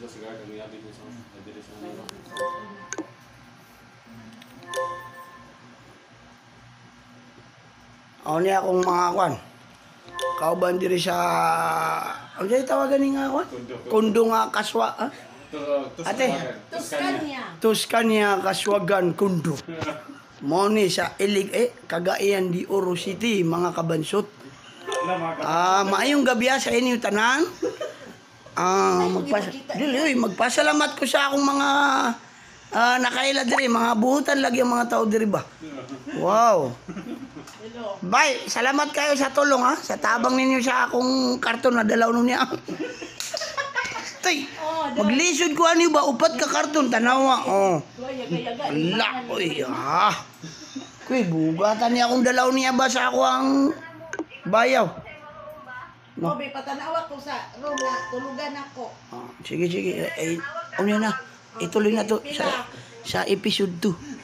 dito sa garden, may abi dito sa nilo. Ako niya akong mga kwan. Kauban diri sa... Ano dyan tawagan ni nga kwan? Kundo nga kaswa. Ha? Ate? Tuscania Kaswagan Kundo. Moni sa Ilig Cagayan de Oro City, mga kabansot. Maayong gabi sa inyo tanan. Magpasalamat ko sa akong mga nakaila diri, mga buhutan lagi ang mga tao diri ba. Wow. Bye, salamat kayo sa tulong ha, sa tabang ninyo sa akong karton na dalaw nun niya. Tay, maglisod ko ano ba, upat ka karton, tanawa. Ala, oy, ha. Kuy, bugatan niya akong dalaw niya ba sa ako ang bayaw. No, may patanawa ko sa room na tulugan ako. Sige, ano na, ituloy na to sa episode 2.